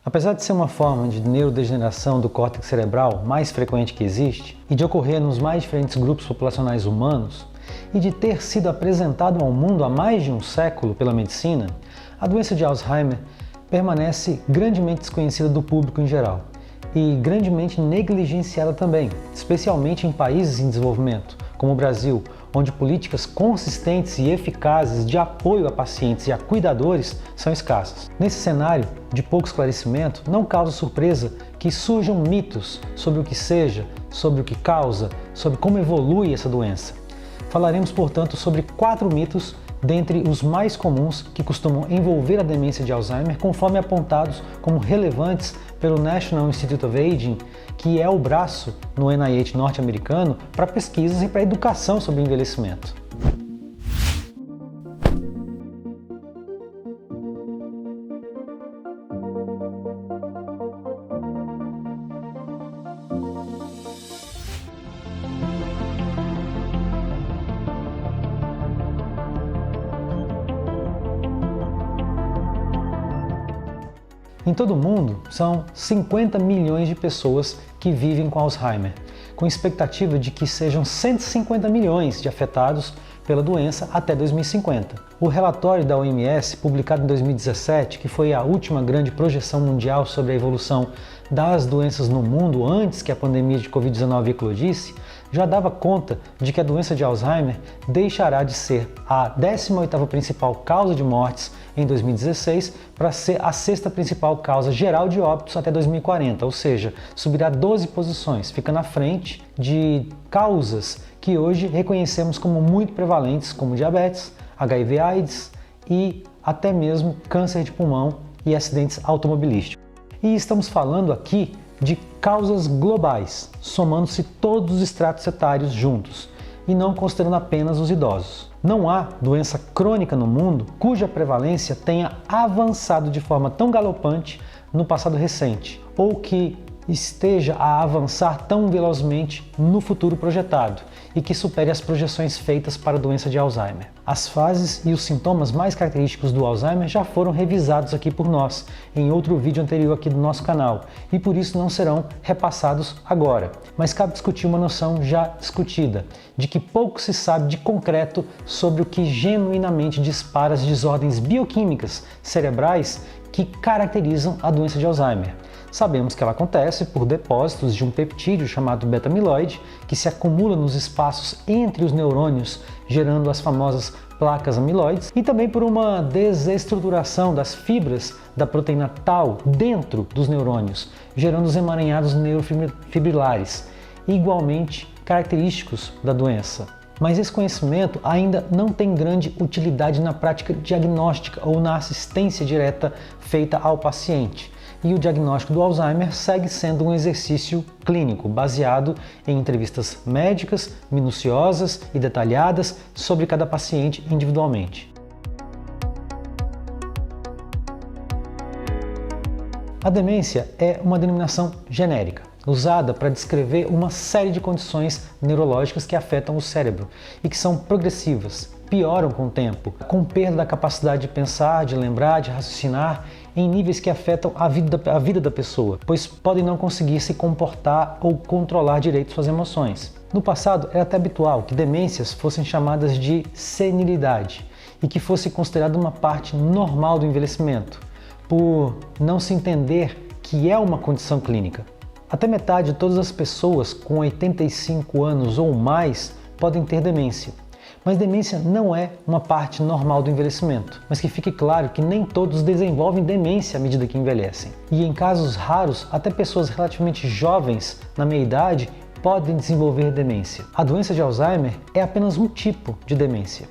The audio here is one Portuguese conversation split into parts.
Apesar de ser uma forma de neurodegeneração do córtex cerebral mais frequente que existe e de ocorrer nos mais diferentes grupos populacionais humanos e de ter sido apresentado ao mundo há mais de um século pela medicina, a doença de Alzheimer permanece grandemente desconhecida do público em geral e grandemente negligenciada também, especialmente em países em desenvolvimento, como o Brasil, onde políticas consistentes e eficazes de apoio a pacientes e a cuidadores são escassas. Nesse cenário de pouco esclarecimento, não causa surpresa que surjam mitos sobre o que seja, sobre o que causa, sobre como evolui essa doença. Falaremos, portanto, sobre 4 mitos dentre os mais comuns que costumam envolver a demência de Alzheimer, conforme apontados como relevantes pelo National Institute of Aging, que é o braço no NIH norte-americano para pesquisas e para educação sobre envelhecimento. Em todo o mundo, são 50 milhões de pessoas que vivem com Alzheimer, com expectativa de que sejam 150 milhões de afetados pela doença até 2050. O relatório da OMS, publicado em 2017, que foi a última grande projeção mundial sobre a evolução das doenças no mundo antes que a pandemia de Covid-19 eclodisse, já dava conta de que a doença de Alzheimer deixará de ser a 18ª principal causa de mortes em 2016 para ser a 6ª principal causa geral de óbitos até 2040, ou seja, subirá 12 posições, ficando à frente de causas que hoje reconhecemos como muito prevalentes, como diabetes, HIV/AIDS e até mesmo câncer de pulmão e acidentes automobilísticos. E estamos falando aqui de causas globais, somando-se todos os estratos etários juntos, e não considerando apenas os idosos. Não há doença crônica no mundo cuja prevalência tenha avançado de forma tão galopante no passado recente, ou que esteja a avançar tão velozmente no futuro projetado e que supere as projeções feitas para a doença de Alzheimer. As fases e os sintomas mais característicos do Alzheimer já foram revisados aqui por nós em outro vídeo anterior aqui do nosso canal e por isso não serão repassados agora. Mas cabe discutir uma noção já discutida, de que pouco se sabe de concreto sobre o que genuinamente dispara as desordens bioquímicas cerebrais que caracterizam a doença de Alzheimer. Sabemos que ela acontece por depósitos de um peptídeo chamado beta-amiloide, que se acumula nos espaços entre os neurônios, gerando as famosas placas amiloides, e também por uma desestruturação das fibras da proteína tau dentro dos neurônios, gerando os emaranhados neurofibrilares, igualmente característicos da doença. Mas esse conhecimento ainda não tem grande utilidade na prática diagnóstica ou na assistência direta feita ao paciente. E o diagnóstico do Alzheimer segue sendo um exercício clínico, baseado em entrevistas médicas, minuciosas e detalhadas sobre cada paciente individualmente. A demência é uma denominação genérica, usada para descrever uma série de condições neurológicas que afetam o cérebro e que são progressivas, pioram com o tempo, com perda da capacidade de pensar, de lembrar, de raciocinar, em níveis que afetam a vida da pessoa, pois podem não conseguir se comportar ou controlar direito suas emoções. No passado, era até habitual que demências fossem chamadas de senilidade e que fosse considerada uma parte normal do envelhecimento, por não se entender que é uma condição clínica. Até metade de todas as pessoas com 85 anos ou mais podem ter demência. Mas demência não é uma parte normal do envelhecimento, mas que fique claro que nem todos desenvolvem demência à medida que envelhecem. E em casos raros, até pessoas relativamente jovens, na meia-idade, podem desenvolver demência. A doença de Alzheimer é apenas um tipo de demência.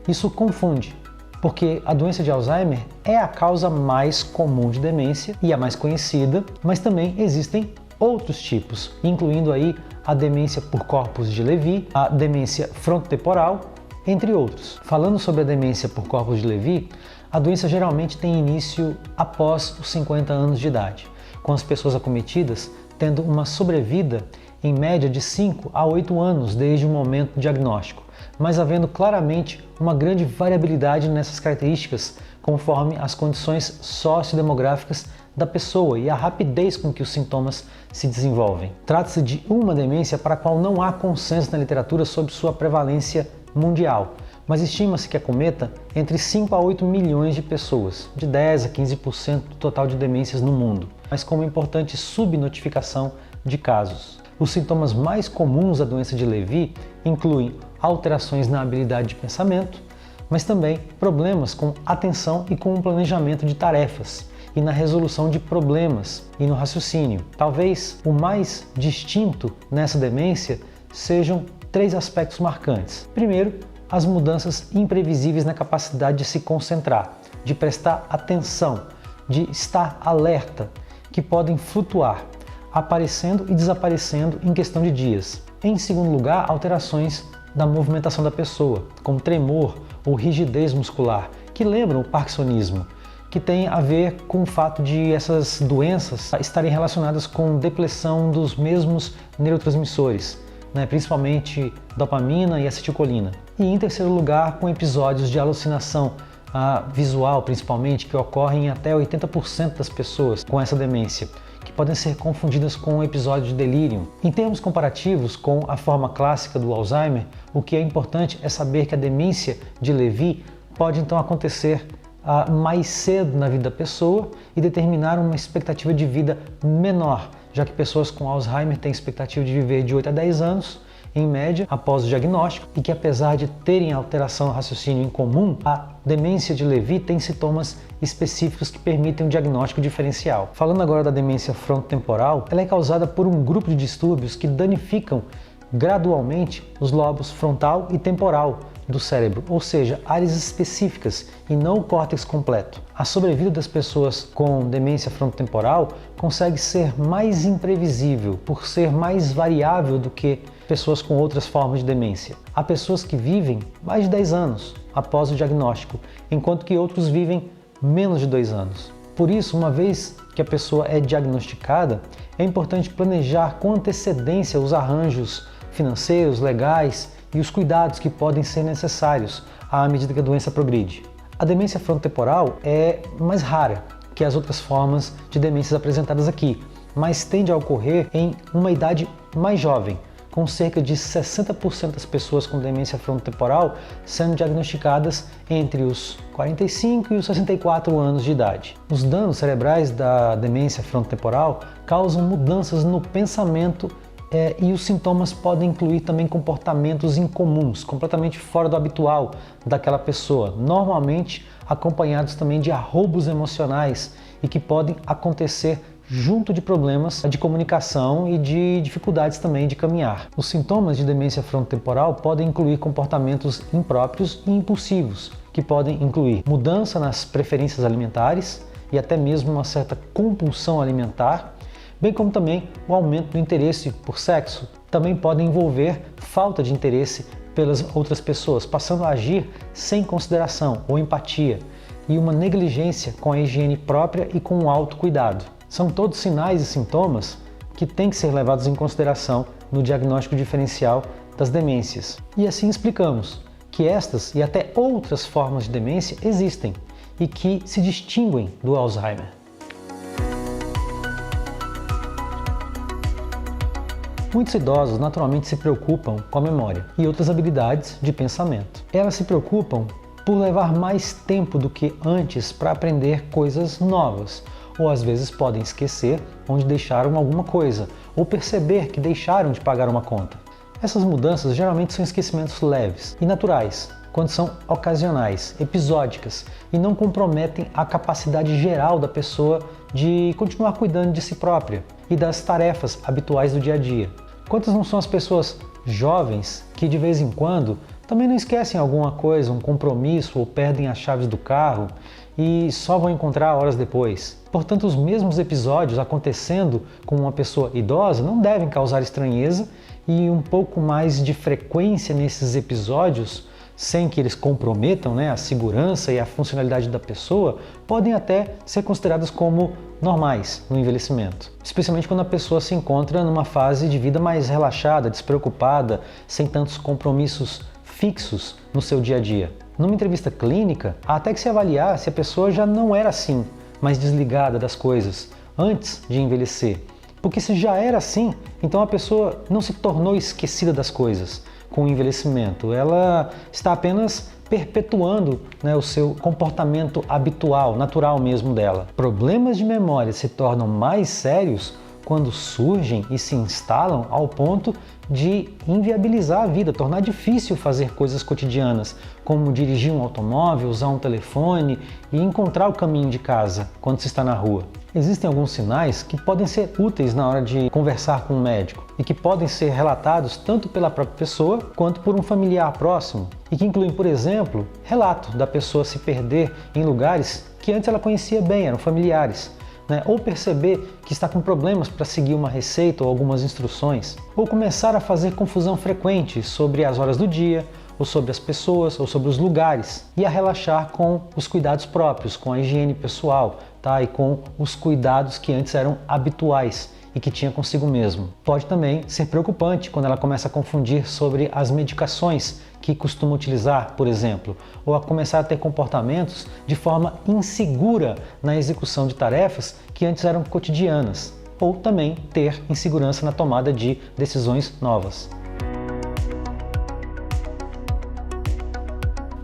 Isso confunde, porque a doença de Alzheimer é a causa mais comum de demência e a mais conhecida, mas também existem outros tipos, incluindo aí a demência por corpus de Levy, a demência frontotemporal, entre outros. Falando sobre a demência por corpus de Levy, a doença geralmente tem início após os 50 anos de idade, com as pessoas acometidas tendo uma sobrevida em média de 5 a 8 anos desde o momento do diagnóstico, mas havendo claramente uma grande variabilidade nessas características conforme as condições sociodemográficas da pessoa e a rapidez com que os sintomas se desenvolvem. Trata-se de uma demência para a qual não há consenso na literatura sobre sua prevalência mundial, mas estima-se que acometa entre 5 a 8 milhões de pessoas, de 10 a 15% do total de demências no mundo, mas com uma importante subnotificação de casos. Os sintomas mais comuns da doença de Levy incluem alterações na habilidade de pensamento, mas também problemas com atenção e com o planejamento de tarefas, e na resolução de problemas e no raciocínio. Talvez o mais distinto nessa demência sejam 3 aspectos marcantes. Primeiro, as mudanças imprevisíveis na capacidade de se concentrar, de prestar atenção, de estar alerta, que podem flutuar, aparecendo e desaparecendo em questão de dias. Em segundo lugar, alterações da movimentação da pessoa, como tremor ou rigidez muscular, que lembram o parkinsonismo, que tem a ver com o fato de essas doenças estarem relacionadas com depressão dos mesmos neurotransmissores, principalmente dopamina e acetilcolina. E em terceiro lugar, com episódios de alucinação visual, principalmente, que ocorrem em até 80% das pessoas com essa demência, que podem ser confundidas com um episódio de delírio. Em termos comparativos com a forma clássica do Alzheimer, o que é importante é saber que a demência de Levy pode então acontecer mais cedo na vida da pessoa e determinar uma expectativa de vida menor, já que pessoas com Alzheimer têm expectativa de viver de 8 a 10 anos, em média, após o diagnóstico, e que apesar de terem alteração no raciocínio em comum, a demência de Levy tem sintomas específicos que permitem um diagnóstico diferencial. Falando agora da demência frontotemporal, ela é causada por um grupo de distúrbios que danificam gradualmente os lobos frontal e temporal do cérebro, ou seja, áreas específicas e não o córtex completo. A sobrevida das pessoas com demência frontotemporal consegue ser mais imprevisível por ser mais variável do que pessoas com outras formas de demência. Há pessoas que vivem mais de 10 anos após o diagnóstico, enquanto que outros vivem menos de 2 anos. Por isso, uma vez que a pessoa é diagnosticada, é importante planejar com antecedência os arranjos financeiros, legais e os cuidados que podem ser necessários à medida que a doença progride. A demência frontotemporal é mais rara que as outras formas de demências apresentadas aqui, mas tende a ocorrer em uma idade mais jovem, com cerca de 60% das pessoas com demência frontotemporal sendo diagnosticadas entre os 45 e os 64 anos de idade. Os danos cerebrais da demência frontotemporal causam mudanças no pensamento e os sintomas podem incluir também comportamentos incomuns, completamente fora do habitual daquela pessoa, normalmente acompanhados também de arroubos emocionais e que podem acontecer junto de problemas de comunicação e de dificuldades também de caminhar. Os sintomas de demência frontotemporal podem incluir comportamentos impróprios e impulsivos, que podem incluir mudança nas preferências alimentares e até mesmo uma certa compulsão alimentar, bem como também o aumento do interesse por sexo. Também podem envolver falta de interesse pelas outras pessoas, passando a agir sem consideração ou empatia, e uma negligência com a higiene própria e com o autocuidado. São todos sinais e sintomas que têm que ser levados em consideração no diagnóstico diferencial das demências. E assim explicamos que estas e até outras formas de demência existem e que se distinguem do Alzheimer. Muitos idosos naturalmente se preocupam com a memória e outras habilidades de pensamento. Elas se preocupam por levar mais tempo do que antes para aprender coisas novas, ou às vezes podem esquecer onde deixaram alguma coisa, ou perceber que deixaram de pagar uma conta. Essas mudanças geralmente são esquecimentos leves e naturais, quando são ocasionais, episódicas e não comprometem a capacidade geral da pessoa de continuar cuidando de si própria e das tarefas habituais do dia a dia. Quantas não são as pessoas jovens que de vez em quando também não esquecem alguma coisa, um compromisso ou perdem as chaves do carro e só vão encontrar horas depois. Portanto, os mesmos episódios acontecendo com uma pessoa idosa não devem causar estranheza e um pouco mais de frequência nesses episódios, sem que eles comprometam a segurança e a funcionalidade da pessoa, podem até ser consideradas como normais no envelhecimento. Especialmente quando a pessoa se encontra numa fase de vida mais relaxada, despreocupada, sem tantos compromissos fixos no seu dia a dia. Numa entrevista clínica, há até que se avaliar se a pessoa já não era assim mais desligada das coisas antes de envelhecer. Porque se já era assim, então a pessoa não se tornou esquecida das coisas com o envelhecimento. Ela está apenas perpetuando, o seu comportamento habitual, natural mesmo dela. Problemas de memória se tornam mais sérios quando surgem e se instalam ao ponto de inviabilizar a vida, tornar difícil fazer coisas cotidianas, como dirigir um automóvel, usar um telefone e encontrar o caminho de casa quando se está na rua. Existem alguns sinais que podem ser úteis na hora de conversar com um médico e que podem ser relatados tanto pela própria pessoa quanto por um familiar próximo e que incluem, por exemplo, relato da pessoa se perder em lugares que antes ela conhecia bem, eram familiares. Ou perceber que está com problemas para seguir uma receita ou algumas instruções, ou começar a fazer confusão frequente sobre as horas do dia, ou sobre as pessoas, ou sobre os lugares, e a relaxar com os cuidados próprios, com a higiene pessoal, e com os cuidados que antes eram habituais e que tinha consigo mesmo. Pode também ser preocupante quando ela começa a confundir sobre as medicações que costuma utilizar, por exemplo, ou a começar a ter comportamentos de forma insegura na execução de tarefas que antes eram cotidianas, ou também ter insegurança na tomada de decisões novas.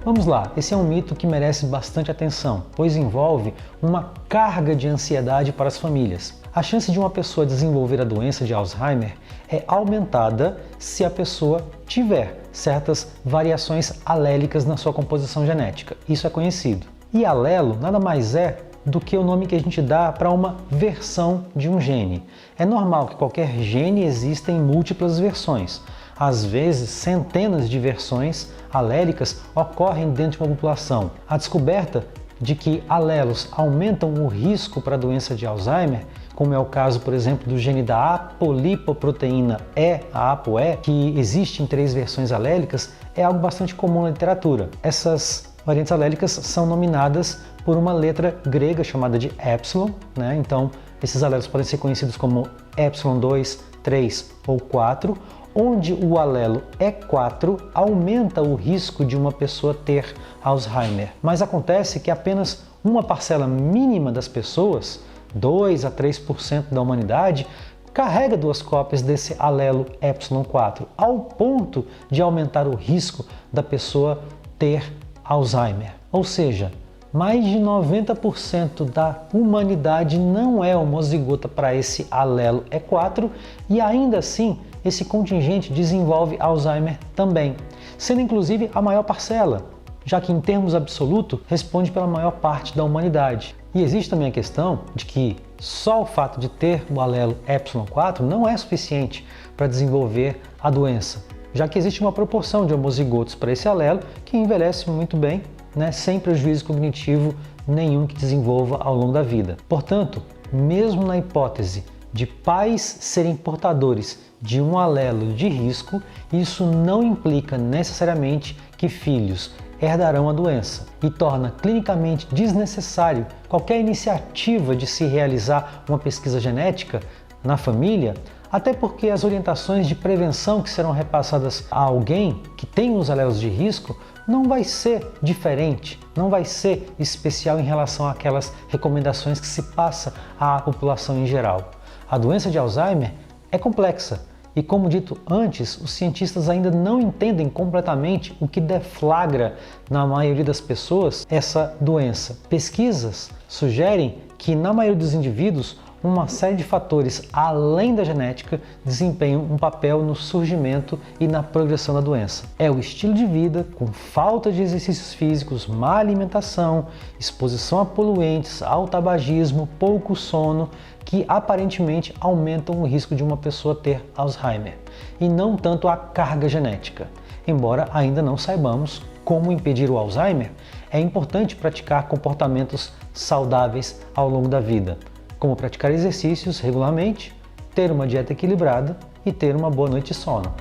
Vamos lá, esse é um mito que merece bastante atenção, pois envolve uma carga de ansiedade para as famílias. A chance de uma pessoa desenvolver a doença de Alzheimer é aumentada se a pessoa tiver certas variações alélicas na sua composição genética. Isso é conhecido. E alelo nada mais é do que o nome que a gente dá para uma versão de um gene. É normal que qualquer gene exista em múltiplas versões. Às vezes, centenas de versões alélicas ocorrem dentro de uma população. A descoberta de que alelos aumentam o risco para a doença de Alzheimer, como é o caso, por exemplo, do gene da apolipoproteína E, a ApoE, que existe em 3 versões alélicas, é algo bastante comum na literatura. Essas variantes alélicas são nominadas por uma letra grega chamada de epsilon, Então, esses alelos podem ser conhecidos como epsilon 2, 3 ou 4, onde o alelo E4 aumenta o risco de uma pessoa ter Alzheimer. Mas acontece que apenas uma parcela mínima das pessoas, 2 a 3% da humanidade, carrega 2 cópias desse alelo epsilon4, ao ponto de aumentar o risco da pessoa ter Alzheimer. Ou seja, mais de 90% da humanidade não é homozigota para esse alelo E4 e ainda assim esse contingente desenvolve Alzheimer também, sendo inclusive a maior parcela, já que em termos absolutos responde pela maior parte da humanidade. E existe também a questão de que só o fato de ter o alelo epsilon4 não é suficiente para desenvolver a doença, já que existe uma proporção de homozigotos para esse alelo que envelhece muito bem, sem prejuízo cognitivo nenhum que desenvolva ao longo da vida. Portanto, mesmo na hipótese de pais serem portadores de um alelo de risco, isso não implica necessariamente que filhos herdarão a doença e torna clinicamente desnecessário qualquer iniciativa de se realizar uma pesquisa genética na família, até porque as orientações de prevenção que serão repassadas a alguém que tem os alelos de risco não vai ser diferente, não vai ser especial em relação àquelas recomendações que se passa à população em geral. A doença de Alzheimer é complexa e, como dito antes, os cientistas ainda não entendem completamente o que deflagra na maioria das pessoas essa doença. Pesquisas sugerem que na maioria dos indivíduos uma série de fatores além da genética desempenham um papel no surgimento e na progressão da doença. É o estilo de vida, com falta de exercícios físicos, má alimentação, exposição a poluentes, ao tabagismo, pouco sono, que aparentemente aumentam o risco de uma pessoa ter Alzheimer, e não tanto a carga genética. Embora ainda não saibamos como impedir o Alzheimer, é importante praticar comportamentos saudáveis ao longo da vida, como praticar exercícios regularmente, ter uma dieta equilibrada e ter uma boa noite de sono.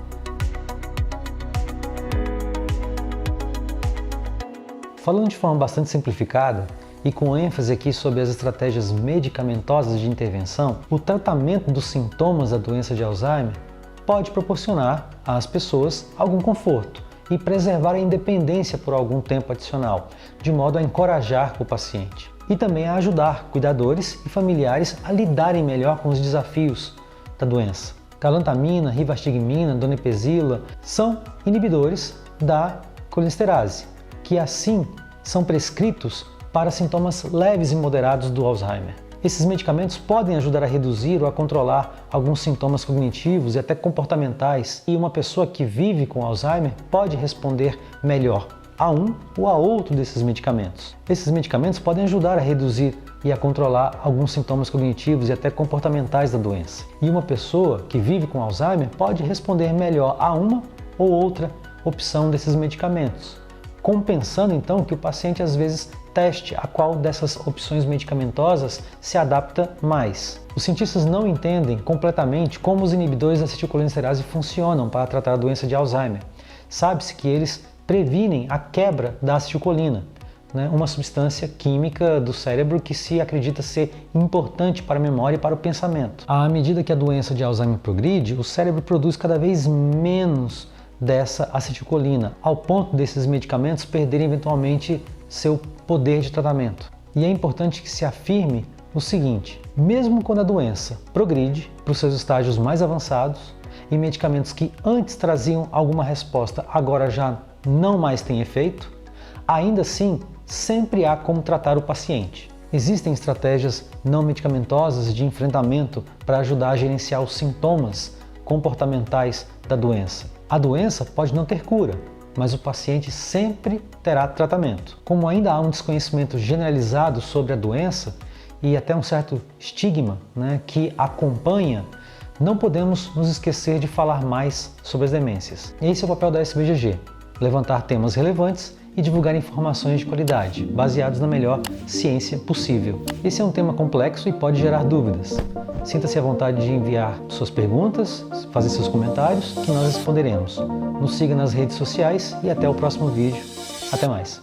Falando de forma bastante simplificada e com ênfase aqui sobre as estratégias medicamentosas de intervenção, o tratamento dos sintomas da doença de Alzheimer pode proporcionar às pessoas algum conforto e preservar a independência por algum tempo adicional, de modo a encorajar o paciente. e também a ajudar cuidadores e familiares a lidarem melhor com os desafios da doença. Galantamina, rivastigmina, donepezila são inibidores da colinesterase, que assim são prescritos para sintomas leves e moderados do Alzheimer. Esses medicamentos podem ajudar a reduzir ou a controlar alguns sintomas cognitivos e até comportamentais, e uma pessoa que vive com Alzheimer pode responder melhor a um ou a outro desses medicamentos. Esses medicamentos podem ajudar a reduzir e a controlar alguns sintomas cognitivos e até comportamentais da doença. E uma pessoa que vive com Alzheimer pode responder melhor a uma ou outra opção desses medicamentos, compensando então que o paciente às vezes teste a qual dessas opções medicamentosas se adapta mais. Os cientistas não entendem completamente como os inibidores da acetilcolinesterase funcionam para tratar a doença de Alzheimer. Sabe-se que eles previnem a quebra da acetilcolina, uma substância química do cérebro que se acredita ser importante para a memória e para o pensamento. À medida que a doença de Alzheimer progride, o cérebro produz cada vez menos dessa acetilcolina, ao ponto desses medicamentos perderem eventualmente seu poder de tratamento. E é importante que se afirme o seguinte: mesmo quando a doença progride para os seus estágios mais avançados e medicamentos que antes traziam alguma resposta agora já não mais têm efeito, ainda assim sempre há como tratar o paciente. Existem estratégias não medicamentosas de enfrentamento para ajudar a gerenciar os sintomas comportamentais da doença. A doença pode não ter cura, mas o paciente sempre terá tratamento. Como ainda há um desconhecimento generalizado sobre a doença e até um certo estigma que acompanha, não podemos nos esquecer de falar mais sobre as demências. Esse é o papel da SBGG: levantar temas relevantes e divulgar informações de qualidade, baseados na melhor ciência possível. Esse é um tema complexo e pode gerar dúvidas. Sinta-se à vontade de enviar suas perguntas, fazer seus comentários, que nós responderemos. Nos siga nas redes sociais e até o próximo vídeo. Até mais!